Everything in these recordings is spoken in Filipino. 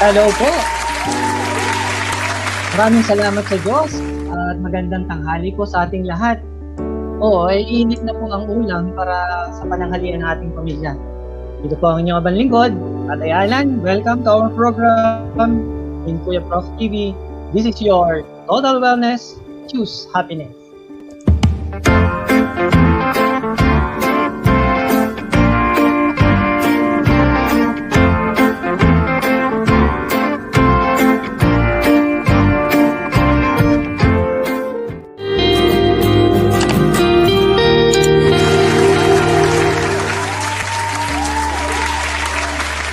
Hello po. Maraming salamat sa Diyos at magandang tanghali po sa ating lahat. Oo, ay init na po ang ulam para sa pananghalian ng ating pamilya. Ito po ang inyong abang lingkod, Tatay Alan. Welcome to our program in Kuya Prof TV. This is your Total Wellness, Choose Happiness.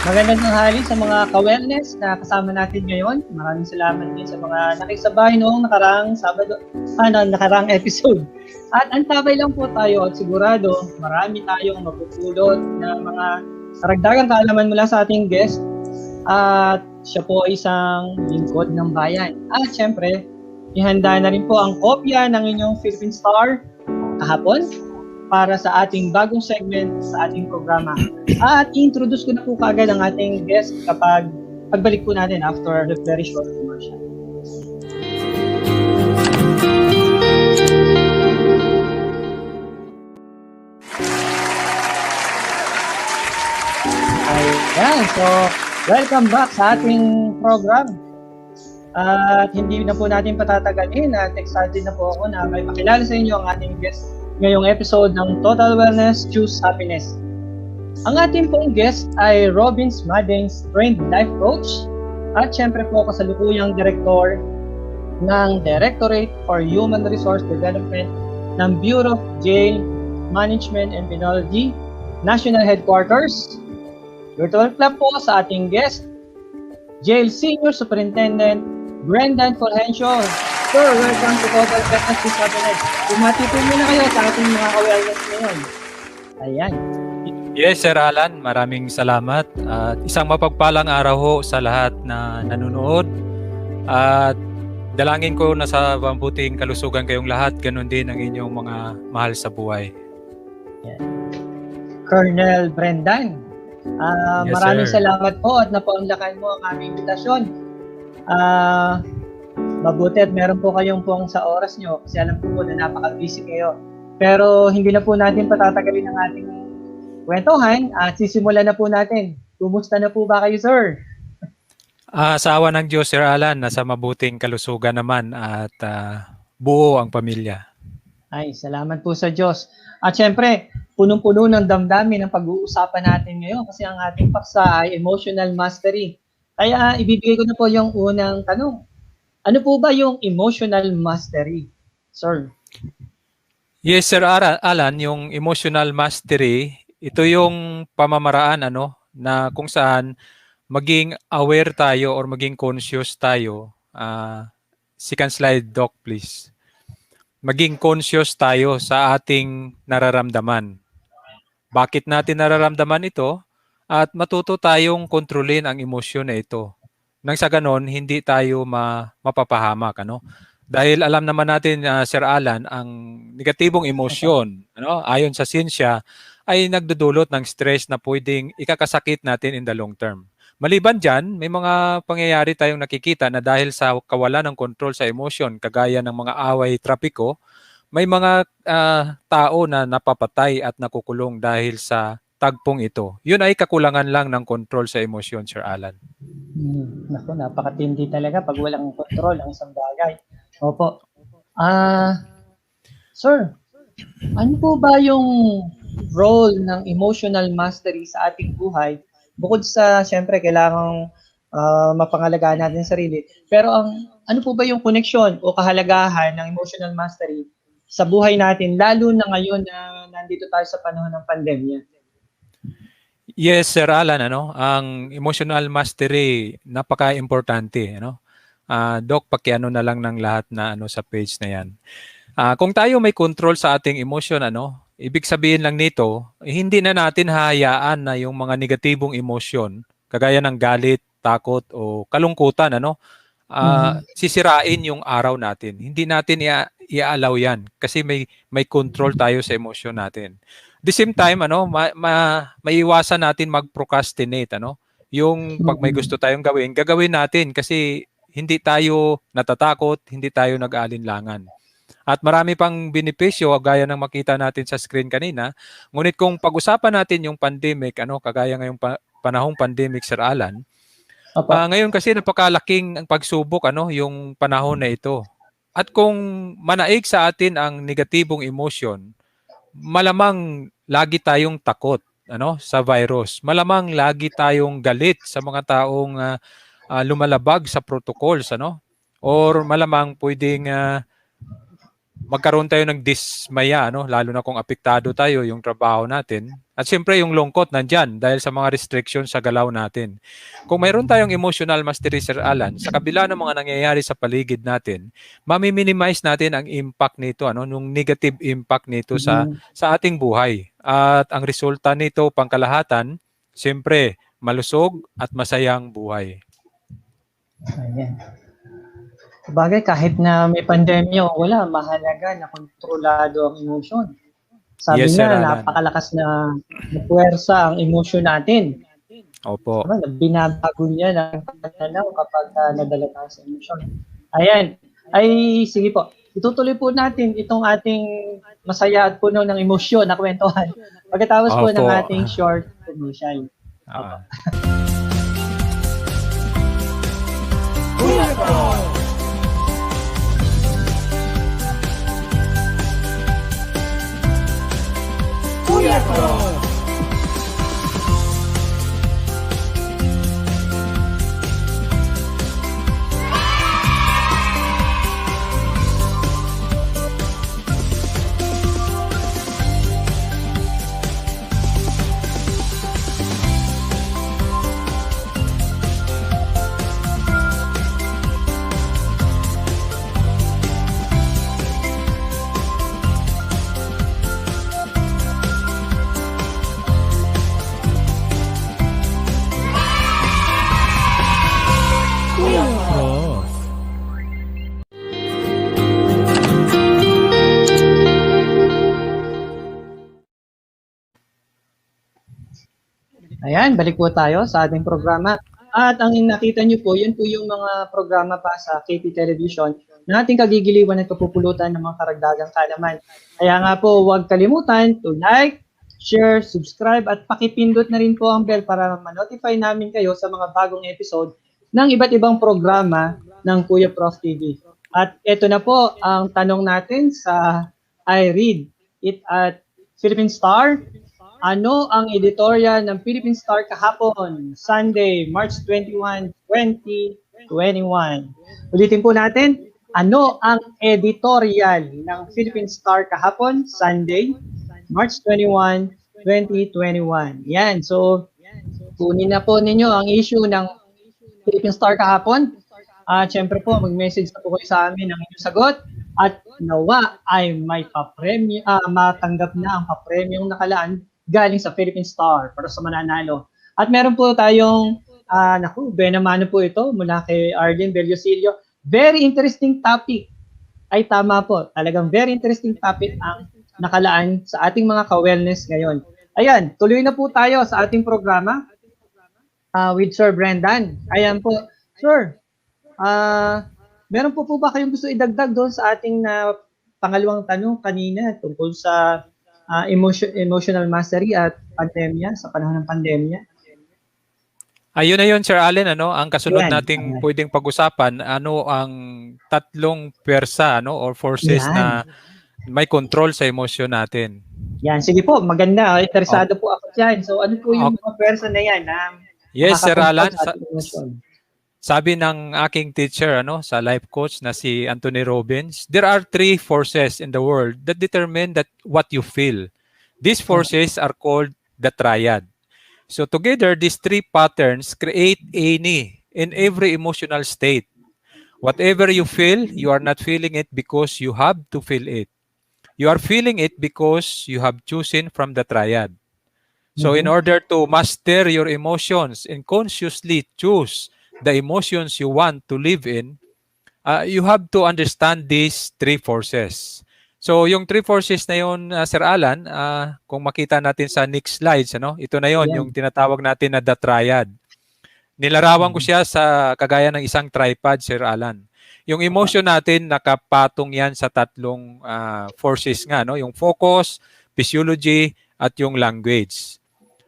Magandang tanghali sa mga ka-wellness na kasama natin ngayon. Maraming salamat din sa mga nakisabay noong nakarang episode. At antabay lang po tayo at sigurado marami tayong mapupulot na mga karagdagang kaalaman mula sa ating guest. At siya po ay isang lingkod ng bayan. At syempre, ihanda na rin po ang kopya ng inyong Philippine Star kahapon para sa ating bagong segment sa ating programa. At i-introduce ko na po kagad ang ating guest kapag pagbalik po natin after the very short commercial. Ayan, so welcome back sa ating program. At hindi na po natin patatagalin at excited na po ako na may makilala sa inyo ang ating guest ngayong episode ng Total Wellness, Choose Happiness. Ang ating pong guest ay Robin Smadings, trained life coach at syempre po kasalukuyang director ng Directorate for Human Resource Development ng Bureau of Jail Management and Penology National Headquarters. Virtual clap po sa ating guest, Jail Senior Superintendent Brendan Fulgencio. Sir, welcome to Total Wellness, Choose Happiness. Bumati po muna kayo sa ating mga ka-wellness ngayon. Ayan. Yes, Sir Alan, maraming salamat at isang mapagpalang araw ho sa lahat na nanonood at dalangin ko na sa mabuting kalusugan kayong lahat, ganun din ang inyong mga mahal sa buhay. Yeah. Colonel Brendan, yes, maraming salamat po at napaunlakan mo ang aming invitasyon. Mabuti at meron po kayong pong sa oras nyo kasi alam ko po na napaka-busy kayo. Pero hindi na po natin patatagalin ang ating kwentuhan at sisimulan na po natin. Kumusta na po ba kayo, sir? Sa awa ng Diyos, Sir Alan, nasa mabuting kalusugan naman at buo ang pamilya. Ay, salamat po sa Diyos. At syempre, punong-puno ng damdamin ang pag-uusapan natin ngayon kasi ang ating paksa ay emotional mastery. Kaya ibibigay ko na po yung unang tanong. Ano po ba yung emotional mastery, sir? Yes, Sir Alan, yung emotional mastery, ito yung pamamaraan na kung saan maging aware tayo or maging conscious tayo. Second slide, Doc, please. Maging conscious tayo sa ating nararamdaman. Bakit natin nararamdaman ito? At matuto tayong kontrolin ang emosyon na ito. Nang sa ganon, hindi tayo mapapahamak. Dahil alam naman natin, Sir Alan, ang negatibong emosyon, ayon sa siyensya, ay nagdudulot ng stress na pwedeng ikakasakit natin in the long term. Maliban dyan, may mga pangyayari tayong nakikita na dahil sa kawalan ng kontrol sa emosyon, kagaya ng mga away trapiko, may mga tao na napapatay at nakukulong dahil sa tagpong ito. Yun ay kakulangan lang ng kontrol sa emosyon, Sir Alan. Naku, napakatindi talaga pag walang kontrol ang isang bagay. Opo. Sir, ano po ba yung role ng emotional mastery sa ating buhay? Bukod sa, syempre, kailangang mapangalagaan natin sarili. Pero ano po ba yung connection o kahalagahan ng emotional mastery sa buhay natin, lalo na ngayon na nandito tayo sa panahon ng pandemya? Yes, Sir Alan, ang emotional mastery napaka-importante, Doc, pakiano na lang ng lahat na sa page na 'yan. Kung tayo may control sa ating emosyon, ibig sabihin lang nito, hindi na natin hahayaan na yung mga negatibong emosyon, kagaya ng galit, takot o kalungkutan, sisirain yung araw natin. Hindi natin i-allow 'yan kasi may control tayo sa emosyon natin. The same time, maiiwasan natin mag-procrastinate, Yung pag may gusto tayong gawin, gagawin natin kasi hindi tayo natatakot, hindi tayo nag-aalinlangan. At marami pang benepisyo gaya ng makita natin sa screen kanina. Ngunit kung pag-usapan natin yung pandemic, kagaya ngayong panahong pandemic, Sir Alan, Opo. ngayon kasi napakalaking pagsubok yung panahon na ito. At kung manaig sa atin ang negatibong emotion, malamang lagi tayong takot sa virus. Malamang lagi tayong galit sa mga taong lumalabag sa protocols or malamang pwedeng magkaroon tayo ng dismaya lalo na kung apektado tayo yung trabaho natin. At siyempre yung lungkot nandyan dahil sa mga restrictions sa galaw natin. Kung mayroon tayong emotional mastery, Sir Alan, sa kabila ng mga nangyayari sa paligid natin, mami-minimize natin ang impact nito, nung negative impact nito sa ating buhay. At ang resulta nito, pangkalahatan, siyempre, malusog at masayang buhay. Ayan. Sabagay, kahit na may pandemya o wala, mahalaga na kontrolado ang emosyon. Sabi Yes, Sir nga, Alan. napakalakas na puwersa ang emosyon natin. Opo. Binabago niya ng pananaw kapag nadala tayo sa emosyon. Ayan. Ay, sige po. Itutuloy po natin itong ating masaya at puno ng emosyon na kwentuhan pagkatapos po ng ating short commercial. Ayan, balik po tayo sa ating programa. At ang nakita nyo po, yun po yung mga programa pa sa KP Television na ating kagigiliwan at kapupulutan ng mga karagdagang kaalaman. Kaya nga po, huwag kalimutan to like, share, subscribe, at pakipindot na rin po ang bell para ma-notify namin kayo sa mga bagong episode ng iba't ibang programa ng Kuya Prof TV. At ito na po ang tanong natin sa I Read It at Philippine Star. Ano ang editorial ng Philippine Star kahapon, Sunday, March 21, 2021? Ulitin po natin, ano ang editorial ng Philippine Star kahapon, Sunday, March 21, 2021? Yan, so kunin na po ninyo ang issue ng Philippine Star kahapon. At syempre po, mag-message na po kayo sa amin ng inyong sagot. At nawa ay may papremyo, matanggap na ang papremyong nakalaan galing sa Philippine Star para sa mananalo. At meron po tayong, benamano po ito mula kay Arlene Bellosilio. Very interesting topic. Ay tama po, talagang very interesting topic ang nakalaan sa ating mga ka-wellness ngayon. Ayan, tuloy na po tayo sa ating programa with Sir Brendan. Ayan po, Sir, meron po ba kayong gusto idagdag doon sa ating pangalawang tanong kanina tungkol sa emotional mastery at pandemya, sa panahon ng pandemya? Ayun na yun, Sir Allen, ang kasunod nating pwedeng pag-usapan, ano ang tatlong pwersa, or forces na may control sa emosyon natin. Yan, sige po, maganda. Interesado po ako dyan. So, ano po yung mga pwersa na yan? Yes, Sir Alan. Sabi ng aking teacher sa life coach na si Anthony Robbins, there are three forces in the world that determine what you feel. These forces are called the triad. So together, these three patterns create any in every emotional state. Whatever you feel, you are not feeling it because you have to feel it. You are feeling it because you have chosen from the triad. So in order to master your emotions and consciously choose the emotions you want to live in, you have to understand these three forces. So yung three forces na yun, Sir Alan, kung makita natin sa next slides, ito na yon yung tinatawag natin na the triad. Nilarawan ko siya sa kagaya ng isang tripod, Sir Alan. Yung emotion natin, nakapatong yan sa tatlong forces nga, no? Yung focus, physiology, at yung language.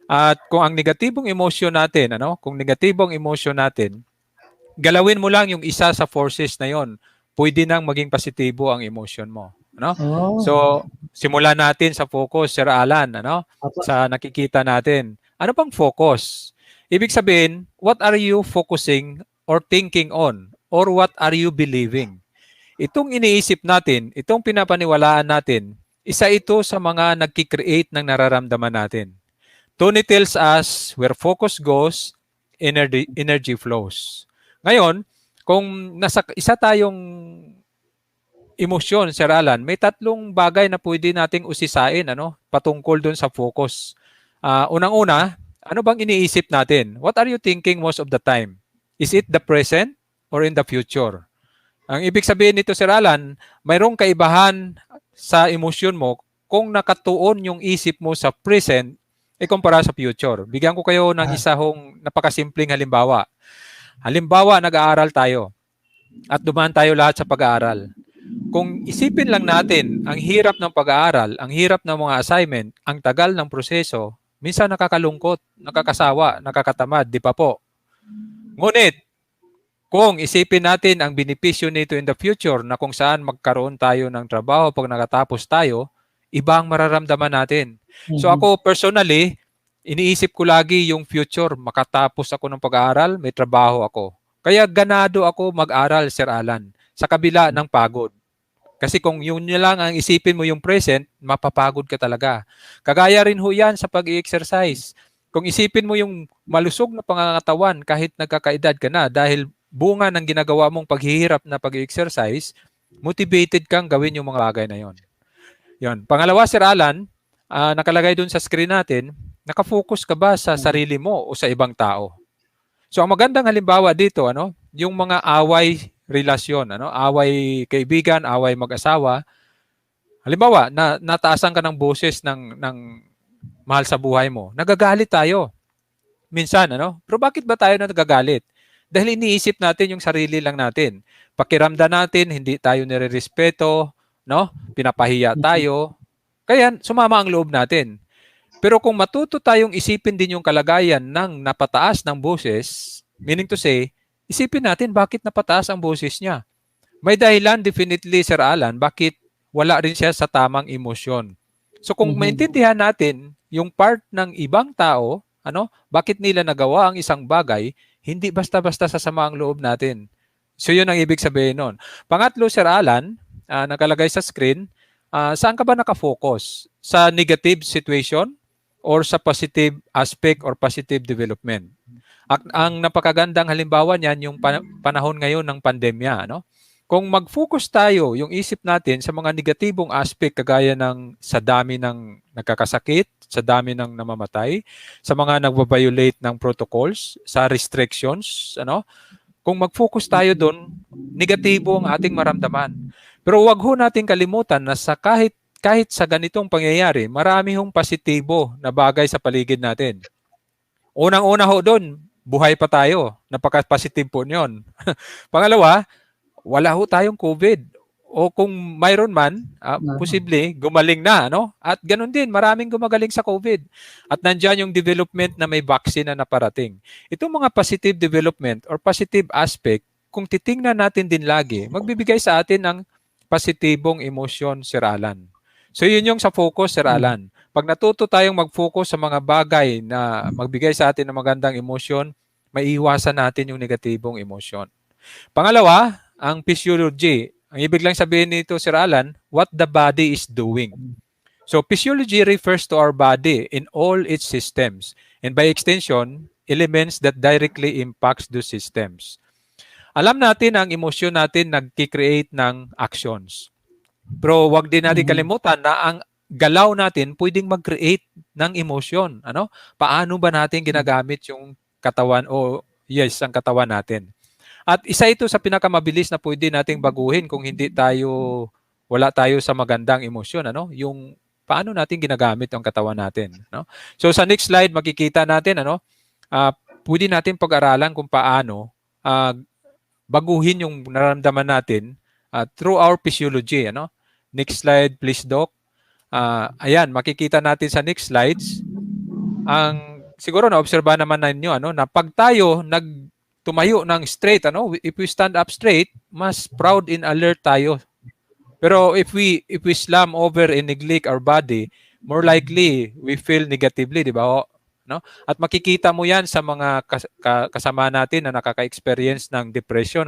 At kung ang negatibong emotion natin, kung negatibong emotion natin, galawin mo lang yung isa sa forces na yon, pwede nang maging positibo ang emotion mo. Oh. So, simulan natin sa focus, Sir Alan, sa nakikita natin. Ano pang focus? Ibig sabihin, what are you focusing or thinking on? Or what are you believing? Itong iniisip natin, itong pinapaniwalaan natin, isa ito sa mga nagki-create ng nararamdaman natin. Tony tells us, where focus goes, energy flows. Ngayon, kung nasa isa tayong emosyon, Sir Alan, may tatlong bagay na pwede nating usisain patungkol dun sa focus. Unang-una, ano bang iniisip natin? What are you thinking most of the time? Is it the present or in the future? Ang ibig sabihin nito, Sir Alan, mayroong kaibahan sa emosyon mo kung nakatuon yung isip mo sa present kumpara sa future. Bigyan ko kayo ng isang napakasimpleng halimbawa. Halimbawa, nag-aaral tayo at dumaan tayo lahat sa pag-aaral. Kung isipin lang natin ang hirap ng pag-aaral, ang hirap ng mga assignment, ang tagal ng proseso, minsan nakakalungkot, nakakasawa, nakakatamad, di pa po? Ngunit, kung isipin natin ang benepisyo nito in the future na kung saan magkaroon tayo ng trabaho pag nakatapos tayo, iba ang mararamdaman natin. So ako personally, iniisip ko lagi yung future, makatapos ako ng pag-aaral, may trabaho ako. Kaya ganado ako mag-aral, Sir Alan, sa kabila ng pagod. Kasi kung yun lang ang isipin mo yung present, mapapagod ka talaga. Kagaya rin ho yan sa pag-i-exercise. Kung isipin mo yung malusog na pangangatawan kahit nagkakaedad ka na dahil bunga ng ginagawa mong paghihirap na pag-i-exercise, motivated kang gawin yung mga bagay na yon. Yon. Pangalawa, Sir Alan, nakalagay dun sa screen natin, nakafocus ka ba sa sarili mo o sa ibang tao? So ang magandang halimbawa dito, yung mga away relasyon, away kaibigan, away mag-asawa. Halimbawa, nataasan ka ng boses ng mahal sa buhay mo. Nagagalit tayo. Minsan, Pero bakit ba tayo nagagalit? Dahil iniisip natin yung sarili lang natin. Pakiramdam natin, hindi tayo nire-respeto, pinapahiya tayo. Kaya sumama ang loob natin. Pero kung matuto tayong isipin din yung kalagayan ng napataas ng boses, meaning to say, isipin natin bakit napataas ang boses niya. May dahilan definitely, Sir Alan, bakit wala rin siya sa tamang emosyon. So kung maintindihan natin yung part ng ibang tao, bakit nila nagawa ang isang bagay, hindi basta-basta sasama ang loob natin. So yun ang ibig sabihin nun. Pangatlo, Sir Alan, nakalagay sa screen, saan ka ba nakafocus? Sa negative situation or sa positive aspect or positive development? Ang napakagandang halimbawa niyan yung panahon ngayon ng pandemya, Kung mag-focus tayo, yung isip natin sa mga negatibong aspect kagaya ng sa dami ng nagkakasakit, sa dami ng namamatay, sa mga nagva-violate ng protocols, sa restrictions, Kung mag-focus tayo doon, negatibo ang ating maramdaman. Pero wag ho nating kalimutan na sa kahit sa ganitong pangyayari, marami hong positibo na bagay sa paligid natin. Unang-una ho doon, buhay pa tayo. Napaka-positive po niyon. Pangalawa, wala ho tayong COVID. O kung mayroon man, posible, gumaling na. At ganun din, maraming gumagaling sa COVID. At nandyan yung development na may vaccine na naparating. Itong mga positive development or positive aspect, kung titingnan natin din lagi, magbibigay sa atin ng positibong emosyon, Sir Alan. So yun yung sa focus, Sir Alan. Pag natuto tayong mag-focus sa mga bagay na magbigay sa atin ng magandang emosyon, maiiwasan natin yung negatibong emosyon. Pangalawa, ang physiology. Ang ibig lang sabihin nito, Sir Alan, what the body is doing. So physiology refers to our body in all its systems and by extension, elements that directly impacts those systems. Alam natin ang emosyon natin nagki-create ng actions. Pero wag din natin kalimutan na ang galaw natin pwedeng mag-create ng emosyon. Paano ba natin ginagamit yung katawan ang katawan natin? At isa ito sa pinakamabilis na pwede nating baguhin kung wala tayo sa magandang emosyon, yung paano natin ginagamit ang katawan natin, So sa next slide makikita natin, pwede natin pag-aralan kung paano baguhin yung nararamdaman natin through our physiology. Ano? Next slide, please, Doc. Ayan, makikita natin sa next slides. Siguro na-obserba naman ninyo na pag tayo tumayo ng straight, if we stand up straight, mas proud and alert tayo. Pero if we slam over and neglect our body, more likely we feel negatively, di ba? No? At makikita mo 'yan sa mga kasama natin na nakaka-experience ng depression,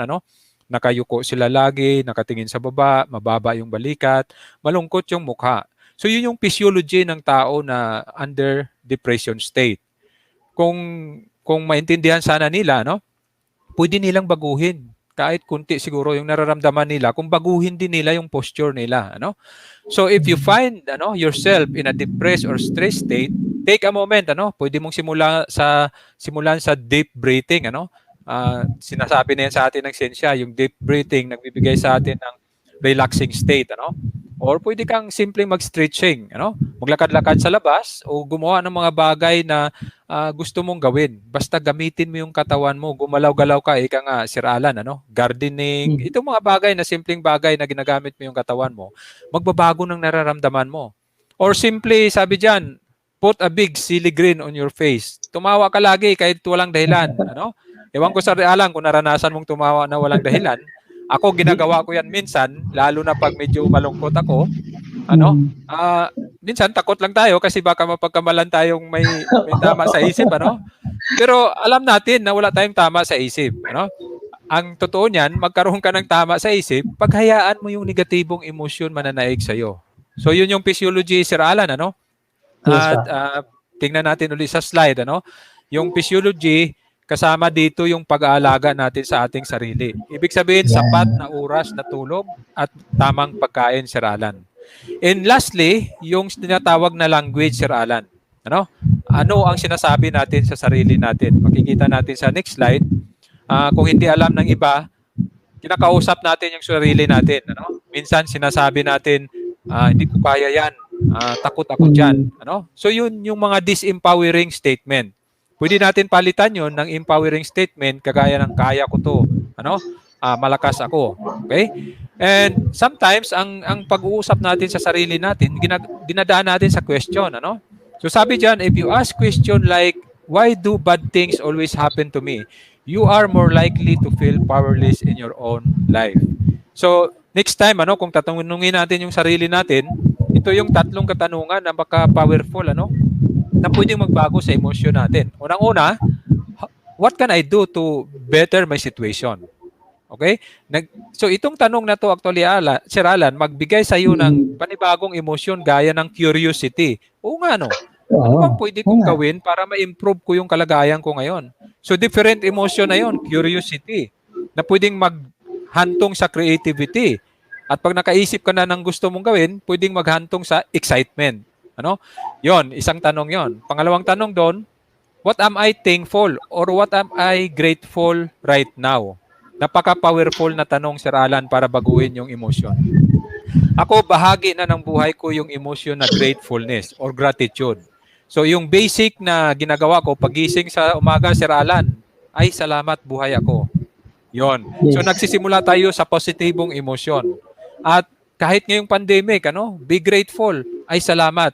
nakayuko sila lagi, nakatingin sa baba, mababa yung balikat, malungkot yung mukha. So yun yung physiology ng tao na under depression state. Kung maintindihan sana nila, pwede nilang baguhin kahit kunti siguro yung nararamdaman nila kung baguhin din nila yung posture nila, So if you find yourself in a depressed or stressed state, take a moment, pwede mong simulan sa deep breathing, sinasabi na yan sa atin ng siyensya, yung deep breathing nagbibigay sa atin ng relaxing state, Or pwede kang simpleng mag-stretching, maglakad-lakad sa labas o gumawa ng mga bagay na gusto mong gawin. Basta gamitin mo yung katawan mo, gumalaw-galaw ka, ika nga, Sir Alan, gardening, itong mga bagay na simpleng bagay na ginagamit mo yung katawan mo, magbabago ng nararamdaman mo. Or simply, sabi diyan, put a big silly grin on your face. Tumawa ka lagi kahit walang dahilan, Ewan ko Sir Alan kung naranasan mong tumawa na walang dahilan. Ako, ginagawa ko yan minsan, lalo na pag medyo malungkot ako. Minsan takot lang tayo kasi baka mapagkamalan tayong may tama sa isip, Pero alam natin na wala tayong tama sa isip, Ang totoo niyan, magkaroon ka ng tama sa isip, paghayaan mo yung negatibong emosyon mananaig sa'yo. So yun yung physiology, Sir Alan, At tingnan natin ulit sa slide, Yung physiology, kasama dito yung pag-aalaga natin sa ating sarili. Ibig sabihin, sapat na oras na tulog at tamang pagkain, Sir Alan. And lastly, yung tinatawag na language, Sir Alan. Ano ang sinasabi natin sa sarili natin? Makikita natin sa next slide. Kung hindi alam ng iba, kinakausap natin yung sarili natin. Minsan sinasabi natin, hindi ko kaya yan. Takot ako dyan. So yun yung mga disempowering statement. Pwede natin palitan yon ng empowering statement kagaya ng kaya ko to, malakas ako. Okay? And sometimes ang pag-uusap natin sa sarili natin, dinadaan natin sa question, So sabi diyan, if you ask question like why do bad things always happen to me? You are more likely to feel powerless in your own life. So next time, kung tatanungin natin yung sarili natin, ito yung tatlong katanungan na baka powerful, na pwedeng magbago sa emosyon natin. Unang-una, what can I do to better my situation? Okay? So itong tanong na to actually, Sir Alan, magbigay sa iyo ng panibagong emosyon gaya ng curiosity. Oo nga, Ano bang pwede kong gawin para ma-improve ko yung kalagayan ko ngayon? So different emotion na yon, curiosity, na pwedeng maghantong sa creativity. At pag nakaisip ka na ng gusto mong gawin, pwedeng maghantong sa excitement. Yon, isang tanong yon. Pangalawang tanong doon, what am I thankful or what am I grateful right now? Napaka-powerful na tanong, Sir Alan, para baguhin yung emosyon. Ako, bahagi na ng buhay ko yung emosyon na gratefulness or gratitude. So yung basic na ginagawa ko, pagising sa umaga, Sir Alan, ay salamat, buhay ako. Yon. So nagsisimula tayo sa positibong emosyon. At kahit ngayong pandemic, be grateful, ay salamat,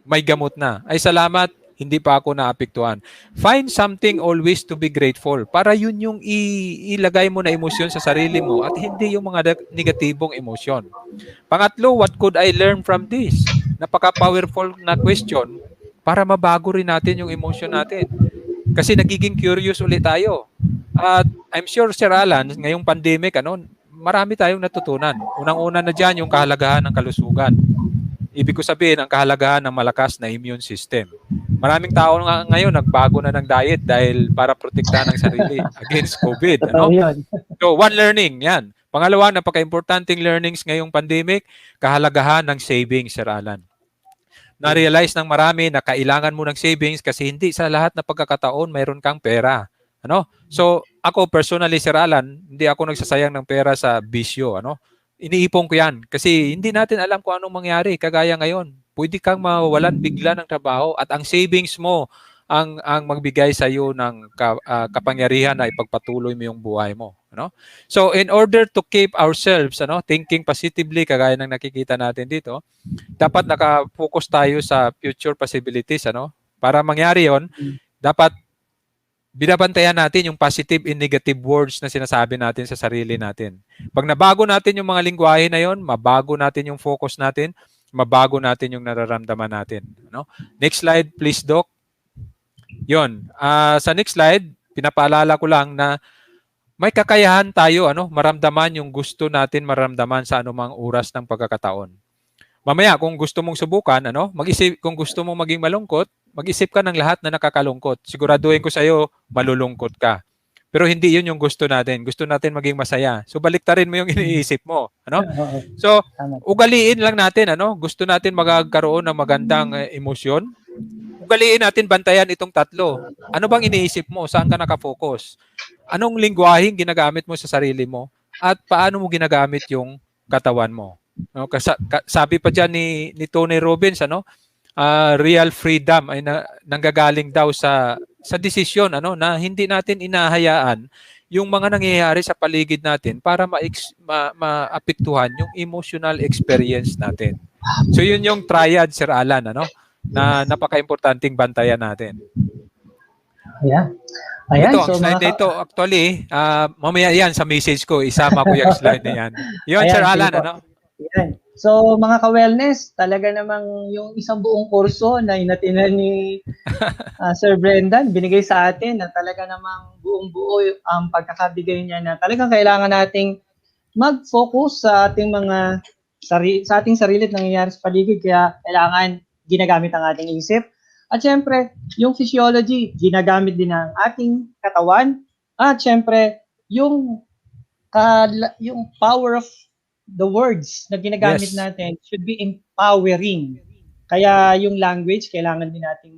may gamot na. Ay salamat, hindi pa ako naapektuhan. Find something always to be grateful para yun yung ilagay mo na emosyon sa sarili mo at hindi yung mga negatibong emosyon. Pangatlo, what could I learn from this? Napaka-powerful na question para mabago rin natin yung emosyon natin. Kasi nagiging curious ulit tayo. At I'm sure, Sir Alan, ngayong pandemic, marami tayong natutunan. Unang-una na dyan yung kahalagahan ng kalusugan. Ibig ko sabihin, ang kahalagahan ng malakas na immune system. Maraming tao ngayon nagbago na ng diet dahil para protektahan ang sarili against COVID. So, one learning, yan. Pangalawa, napaka-importanting learnings ngayong pandemic, kahalagahan ng savings, Sir Alan. Na-realize ng marami na kailangan mo ng savings kasi hindi sa lahat na pagkakataon mayroon kang pera. So, ako personally, Sir Alan, hindi ako nagsasayang ng pera sa bisyo. Iniipon ko yan kasi hindi natin alam kung anong mangyari. Kagaya ngayon, pwede kang mawalan bigla ng trabaho at ang savings mo ang magbigay sa iyo ng kapangyarihan na ipagpatuloy mo yung buhay mo, ano? So in order to keep ourselves thinking positively kagaya ng nakikita natin dito, dapat naka-focus tayo sa future possibilities, Para mangyari 'yon, dapat binabantayan natin yung positive and negative words na sinasabi natin sa sarili natin. Pag nabago natin yung mga lingwahe na yon, mabago natin yung focus natin, mabago natin yung nararamdaman natin. Next slide, please, Doc. Yon. Sa next slide, pinapaalala ko lang na may kakayahan tayo maramdaman yung gusto natin maramdaman sa anumang oras ng pagkakataon. Mamaya, kung gusto mong subukan, mag-isip, kung gusto mong maging malungkot, mag-isip ka ng lahat na nakakalungkot. Siguraduhin ko sa iyo, malulungkot ka. Pero hindi yun yung gusto natin. Gusto natin maging masaya. So, baliktarin mo yung iniisip mo. So, ugaliin lang natin. Gusto natin magkaroon ng magandang emosyon. Ugaliin natin bantayan itong tatlo. Ano bang iniisip mo? Saan ka nakafocus? Anong lingwaheng ginagamit mo sa sarili mo? At paano mo ginagamit yung katawan mo? Sabi pa dyan ni Tony Robbins, real freedom ay nanggagaling daw sa desisyon na hindi natin inahayaan yung mga nangyayari sa paligid natin para maapektuhan yung emotional experience natin. So yun yung triad, Sir Alan, na napaka-importanting bantayan natin. Ayan, ito, ang slide na ito, actually, mamaya yan sa message ko, isama ko yung slide na yan. Yun, Sir Alan, Yan. So, mga ka-wellness, talaga namang yung isang buong kurso na inatinan ni Sir Brendan, binigay sa atin na talaga namang buong-buo ang pagkakabigay niya na talagang kailangan nating mag-focus sa ating mga sa ating sarili at nangyayari sa paligid. Kaya kailangan ginagamit ang ating isip. At syempre, yung physiology, ginagamit din ng ating katawan. At syempre, yung power of the words na ginagamit natin should be empowering. Kaya yung language, kailangan din nating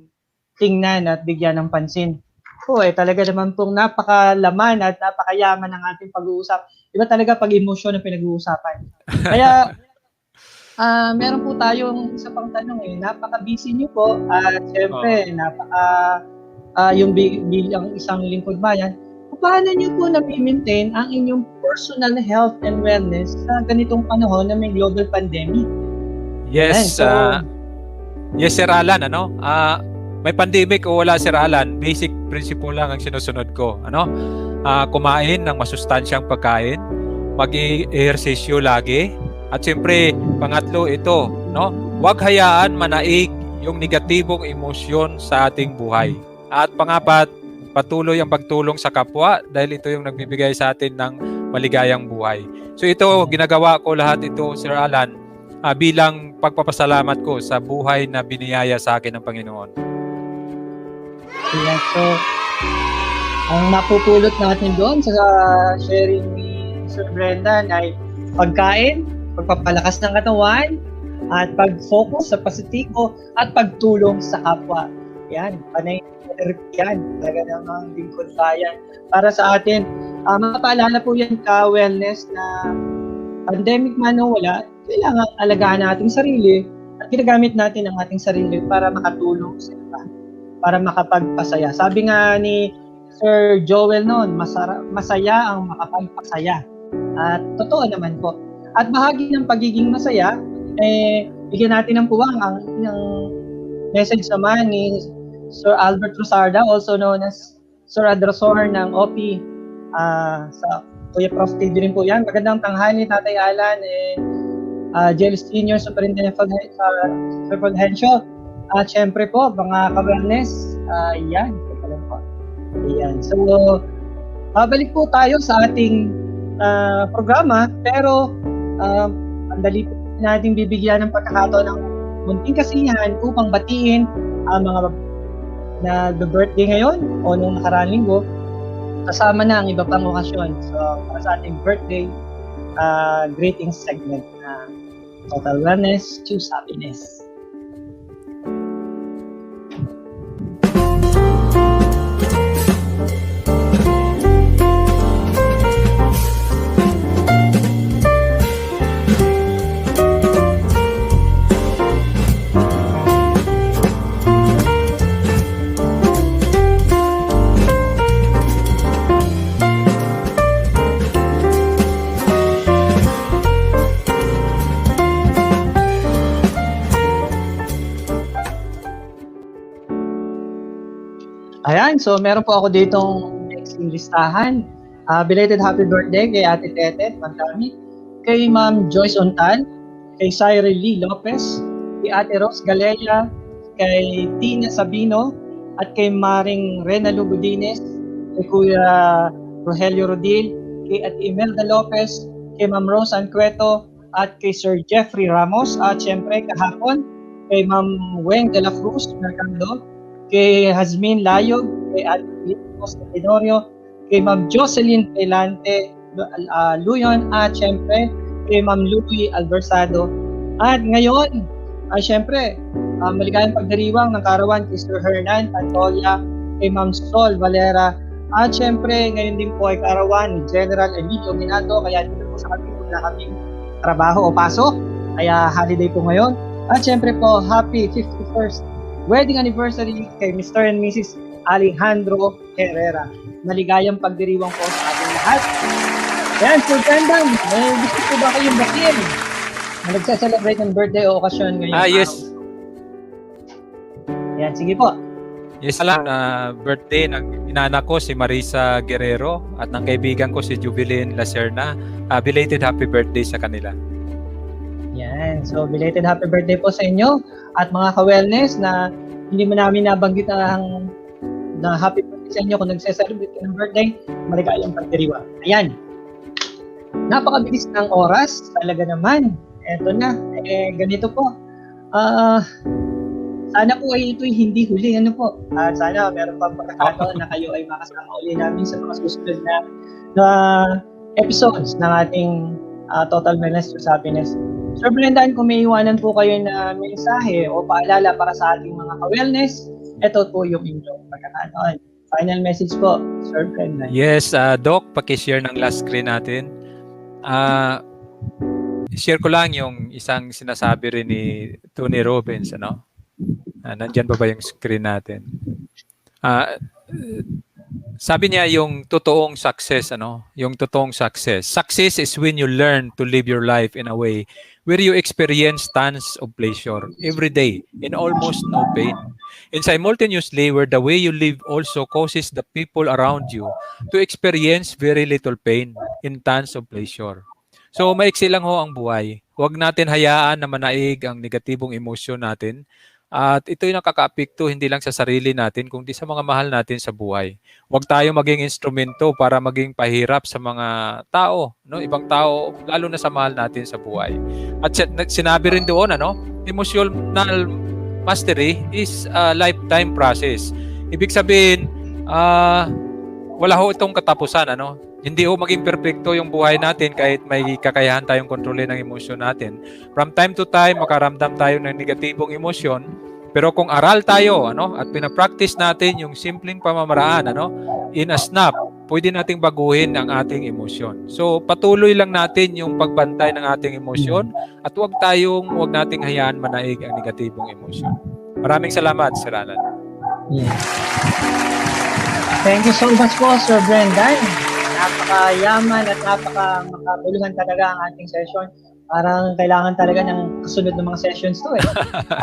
tingnan at bigyan ng pansin. Talaga naman pong napakalaman at napakayaman ng ating pag-uusap. Iba talaga pag emosyon ang pinag-uusapan. Kaya, meron po tayong isa pang tanong napaka-busy niyo po. At syempre, yung bilang isang lingkod bayan, paano niyo po na-maintain ang inyong personal health and wellness sa ganitong panahon na may global pandemic? Yes, yes, Sir Alan, may pandemic o wala, Sir Alan, basic principle lang ang sinusunod ko. Kumain ng masustansyang pagkain, mag-ehersisyo lagi, at siyempre, pangatlo ito, huwag hayaan manaig yung negatibong emosyon sa ating buhay. At pangapat, patuloy ang pagtulong sa kapwa dahil ito yung nagbibigay sa atin ng maligayang buhay. So ito, ginagawa ko lahat ito, Sir Alan, bilang pagpapasalamat ko sa buhay na biniyaya sa akin ng Panginoon. Yeah, so, ang napupulot natin doon sa sharing ni Sir Brendan ay pagkain, pagpapalakas ng katawan, at pag-focus sa positibo at pagtulong sa kapwa. Yan, panay yan. Talaga namang lingkod bayan. Para sa atin, mapaalala po yan ka-wellness na pandemic man o wala, kailangan alagaan natin sarili at ginagamit natin ang ating sarili para makatulong sa iba, para makapagpasaya. Sabi nga ni Sir Joel noon, masaya ang makapagpasaya. At totoo naman po. At bahagi ng pagiging masaya, bigyan natin ng puwang ang message naman ni Sir Albert Rosarda, also known as Sir Adrasor ng OP, sa Kuya Prof. TV rin po yan. Magandang tanghali, Tatay Alan, Jail Senior Superintendent Sir Fulgencio. At syempre po, mga ka-wellness, yan. Ayan. So, babalik po tayo sa ating programa, pero ang dali po natin bibigyan ng pagkakataon ng munting kasiyahan upang batiin ang mga nag-birthday ngayon o nung nakaraang linggo, kasama na ang iba pang okasyon. So, para sa ating birthday greetings segment na Total Wellness, Choose Happiness. So meron po ako ditong next listahan. Belated happy birthday kay Ate Tete Mandami, kay Ma'am Joyce Ontal, kay Cyril Lee Lopez, kay Ate Rose Galea, kay Tina Sabino, at kay Maring Rena Lugudines, kay Kuya Rogelio Rodil, kay Ate Imelda Lopez, kay Ma'am Rose Ancueto, at kay Sir Jeffrey Ramos, at syempre kahapon kay Ma'am Weng de la Cruz Mercado, kay Hazmin Layog, kay Ate Costa Tenorio, kay Ma'am Jocelyn Pelante Luyon, at syempre kay Ma'am Louie Alversado. At ngayon, syempre, maligayang pagdiriwang ng karawan kay Sir Hernan Pantolia, kay Ma'am Sol Valera, at syempre ngayon din po ay karawan ni General Emilio Minato, kaya dito po sa kami na kaming trabaho o pasok, kaya holiday po ngayon. At syempre po, happy 51st wedding anniversary kay Mr. and Mrs. Alejandro Herrera. Maligayang pagdiriwang po sa ating lahat. Yan, Sir Brendan, may gusto po ba kayong bakin na nagsa-celebrate ng birthday o okasyon ngayon? Yes. Yan, sige po. Yes lang, birthday ng inaanak ko si Marisa Guerrero at ng kaibigan ko si Jubilin Lacerna. Belated happy birthday sa kanila. Yan, so belated happy birthday po sa inyo at mga ka-wellness na hindi mo namin nabanggit ang na happy birthday sa inyo kung nagse-celebrate ng birthday, maligayang pagdiriwang. Ayan. Napakabilis ng oras, talaga naman. Eto na, ganito po. Sana po ay ito'y hindi huli, ano po. At sana meron pang pagkakataon na kayo ay makasama uli namin sa mga susunod na episodes ng ating Total Wellness to Happiness. Sir Brendan, kung may iwanan po kayo na mensahe o paalala para sa ating mga ka-wellness, ito po yung inyong pagkakataon. Final message po, Sir Brendan. Yes, Doc, pakishare ng last screen natin. Share ko lang yung isang sinasabi rin ni Tony Robbins, ano? Nandyan ba yung screen natin? Sabi niya yung totoong success, ano? Yung totoong success. Success is when you learn to live your life in a way where you experience tons of pleasure every day in almost no pain. And simultaneously, where the way you live also causes the people around you to experience very little pain in tons of pleasure. So, maiksi lang ho ang buhay. Huwag natin hayaan na manaig ang negatibong emosyon natin. At ito'y nakaka-apekto hindi lang sa sarili natin, kundi sa mga mahal natin sa buhay. Huwag tayo maging instrumento para maging pahirap sa mga tao, no? Ibang tao, lalo na sa mahal natin sa buhay. At sinabi rin doon, ano, emotional mastery is a lifetime process. Ibig sabihin, wala ho itong katapusan, ano? Hindi ho maging perfecto yung buhay natin kahit may kakayahan tayong kontrolin ng emosyon natin. From time to time, makaramdam tayo ng negatibong emosyon. Pero kung aral tayo, ano, at pinapractice natin yung simpleng pamamaraan, ano, in a snap, pwede nating baguhin ang ating emosyon. So, patuloy lang natin yung pagbantay ng ating emosyon at huwag nating hayaan manaig ang negatibong emosyon. Maraming salamat, Sir Alan. Yeah. Thank you so much po, Sir Brendan. Napakayaman at napaka-makabuluhan talaga ang ating session. Parang kailangan talaga ng kasunod ng mga sessions to eh.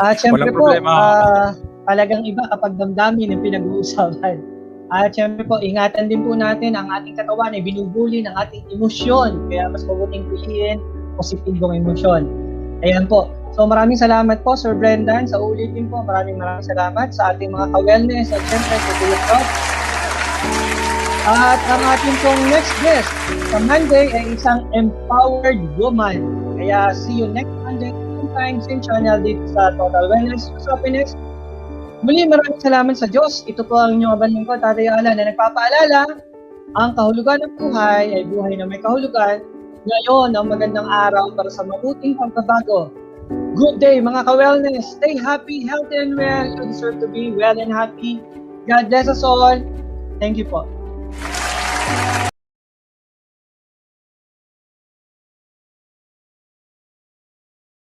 At syempre po, talagang iba kapag damdamin yung pinag-uusapan. At syempre po, ingatan din po natin ang ating katawan ay binubuli ng ating emosyon. Kaya mas mabuting piliin positibong emosyon. Ayan po. So maraming salamat po, Sir Brendan. Sa ulitin po, maraming salamat sa ating mga ka-wellness at syempre sa Tulog Talk. At ang ating pong next guest sa Monday ay isang empowered woman. Kaya see you next Monday, same time, same channel dito sa Total Wellness to Happiness. Muli maraming salamat sa Diyos. Ito po ang inyong abaning ko, Tatay Alan, na nagpapaalala, ang kahulugan ng buhay ay buhay na may kahulugan. Ngayon ang magandang araw para sa mabuting pagbabago. Good day mga ka-wellness. Stay happy, healthy and well. You deserve to be well and happy. God bless us all. Thank you po.